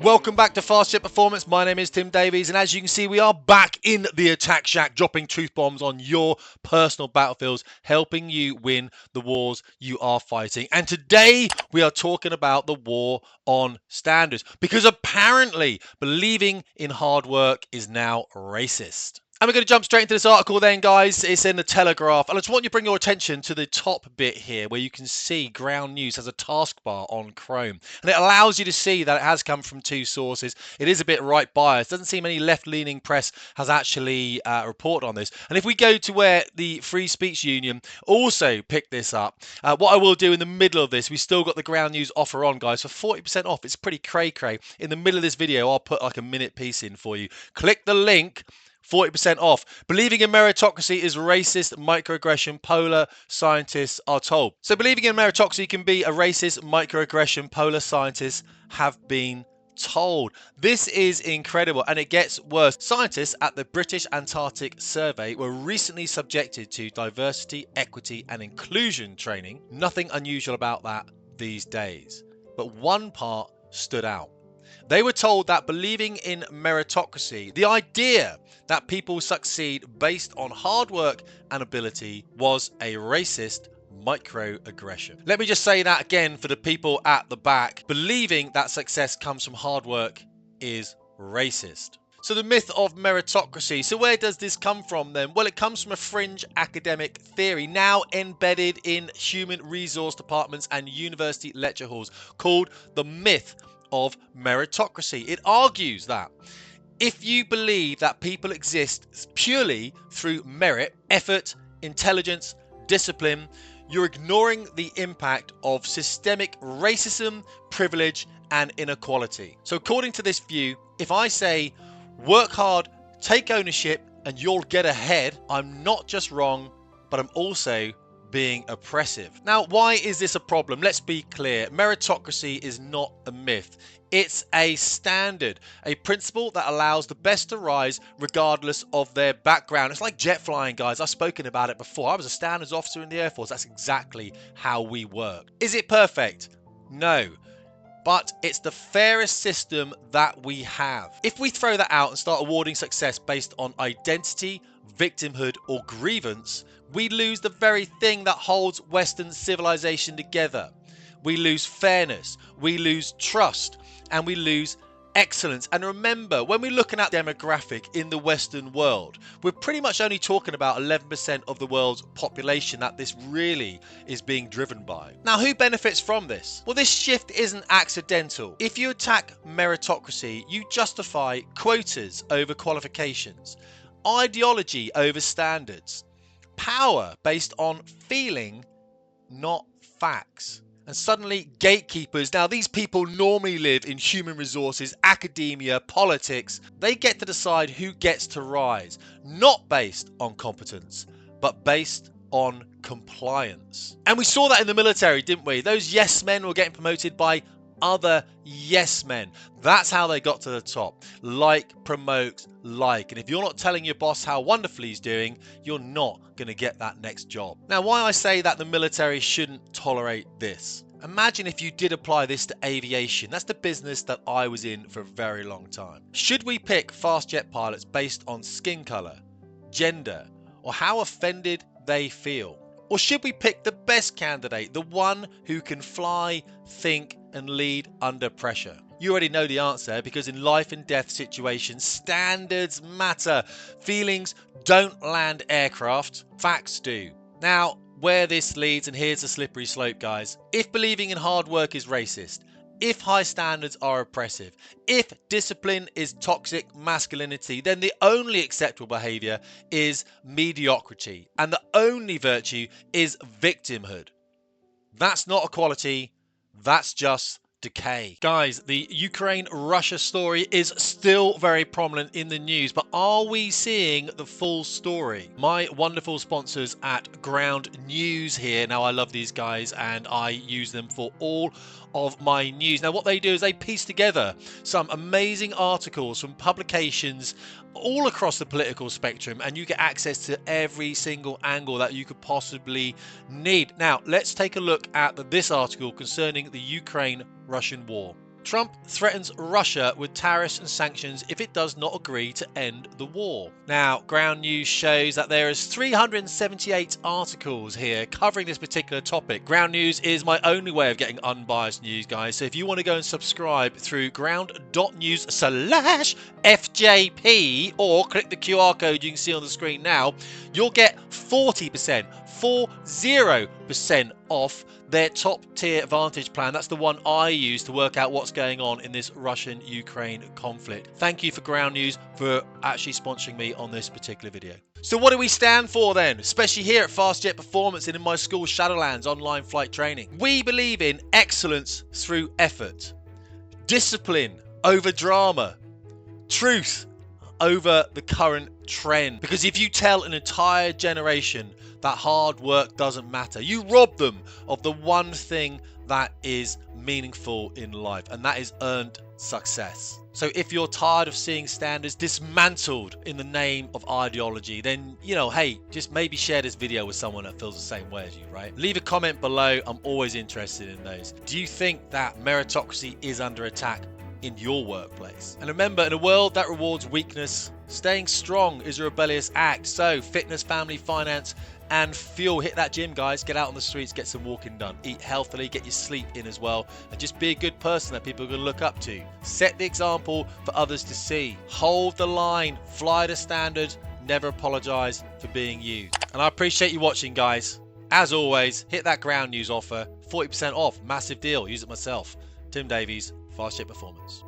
Welcome back to Fast Jet Performance. My name is Tim Davies, and as you can see, we are back in the attack shack, dropping truth bombs on your personal battlefields, helping you win the wars you are fighting. And today we are talking about the war on standards, because apparently believing in hard work is now racist. And we're going to jump straight into this article then, guys. It's in the Telegraph. And I just want you to bring your attention to the top bit here where you can see Ground News has a taskbar on Chrome. And it allows you to see that it has come from two sources. It is a bit right biased. Doesn't seem any left-leaning press has actually reported on this. And if we go to where the Free Speech Union also picked this up, what I will do in the middle of this, we still got the Ground News offer on, guys, for 40% off. It's pretty cray-cray. In the middle of this video, I'll put like a minute piece in for you. Click the link. 40% off. Believing in meritocracy is racist, microaggression, polar scientists are told. So believing in meritocracy can be a racist, microaggression, polar scientists have been told. This is incredible, and it gets worse. Scientists at the British Antarctic Survey were recently subjected to diversity, equity, and inclusion training. Nothing unusual about that these days. But one part stood out. They were told that believing in meritocracy, the idea that people succeed based on hard work and ability, was a racist microaggression. Let me just say that again for the people at the back. Believing that success comes from hard work is racist. So the myth of meritocracy. So where does this come from then? Well, it comes from a fringe academic theory now embedded in human resource departments and university lecture halls called the myth of meritocracy. It argues that if you believe that people exist purely through merit, effort, intelligence, discipline, you're ignoring the impact of systemic racism, privilege, and inequality. So according to this view, if I say work hard, take ownership, and you'll get ahead, I'm not just wrong, but I'm also being oppressive. Now, why is this a problem? Let's be clear. Meritocracy is not a myth. It's a standard, a principle that allows the best to rise regardless of their background. It's like jet flying, guys. I've spoken about it before. I was a standards officer in the Air Force. That's exactly how we work. Is it perfect? No. But it's the fairest system that we have. If we throw that out and start awarding success based on identity, victimhood, or grievance, we lose the very thing that holds Western civilization together. We lose fairness, we lose trust, and we lose excellence. And remember, when we're looking at demographic in the Western world, we're pretty much only talking about 11% of the world's population that this really is being driven by. Now, who benefits from this? Well, this shift isn't accidental. If you attack meritocracy, you justify quotas over qualifications, ideology over standards, power based on feeling, not facts. And suddenly gatekeepers, now these people normally live in human resources, academia, politics, they get to decide who gets to rise, not based on competence, but based on compliance. And we saw that in the military, didn't we? Those yes men were getting promoted by other yes men. That's how they got to the top. Like promotes like. And if you're not telling your boss how wonderful he's doing, you're not going to get that next job. Now, why I say that the military shouldn't tolerate this. Imagine if you did apply this to aviation. That's the business that I was in for a very long time. Should we pick fast jet pilots based on skin color, gender, or how offended they feel? Or should we pick the best candidate, the one who can fly, think, and lead under pressure? You already know the answer, because in life and death situations, standards matter. Feelings don't land aircraft, facts do. Now, where this leads, and here's the slippery slope, guys. If believing in hard work is racist, if high standards are oppressive, if discipline is toxic masculinity, then the only acceptable behavior is mediocrity, and the only virtue is victimhood. That's not equality, that's just decay. Guys, the Ukraine-Russia story is still very prominent in the news, but are we seeing the full story? My wonderful sponsors at Ground News here, now I love these guys and I use them for all of my news. Now what they do is they piece together some amazing articles from publications all across the political spectrum, and you get access to every single angle that you could possibly need. Now let's take a look at this article concerning the Ukraine-Russian war. Trump threatens Russia with tariffs and sanctions if it does not agree to end the war. Now, Ground News shows that there is 378 articles here covering this particular topic. Ground News is my only way of getting unbiased news, guys. So if you want to go and subscribe through ground.news/FJP or click the QR code you can see on the screen now, you'll get 40% off their top tier Vantage plan. That's the one I use to work out what's going on in this Russian-Ukraine conflict. Thank you for Ground News for actually sponsoring me on this particular video. So what do we stand for then, especially here at Fast Jet Performance and in my school Shadowlands online flight training? We believe in excellence through effort, discipline over drama, truth over the current trend. Because if you tell an entire generation that hard work doesn't matter, you rob them of the one thing that is meaningful in life, and that is earned success. So if you're tired of seeing standards dismantled in the name of ideology, then, hey, just maybe share this video with someone that feels the same way as you, right? Leave a comment below. I'm always interested in those. Do you think that meritocracy is under attack in your workplace? And remember, in a world that rewards weakness, staying strong is a rebellious act. So fitness, family, finance, and fuel. Hit that gym, guys. Get out on the streets, get some walking done. Eat healthily, get your sleep in as well, and just be a good person that people are going to look up to. Set the example for others to see. Hold the line, fly the standard, never apologize for being you. And I appreciate you watching, guys. As always, hit that Ground News offer, 40% off, massive deal. Use it myself. Tim Davies, Fast Jet Performance.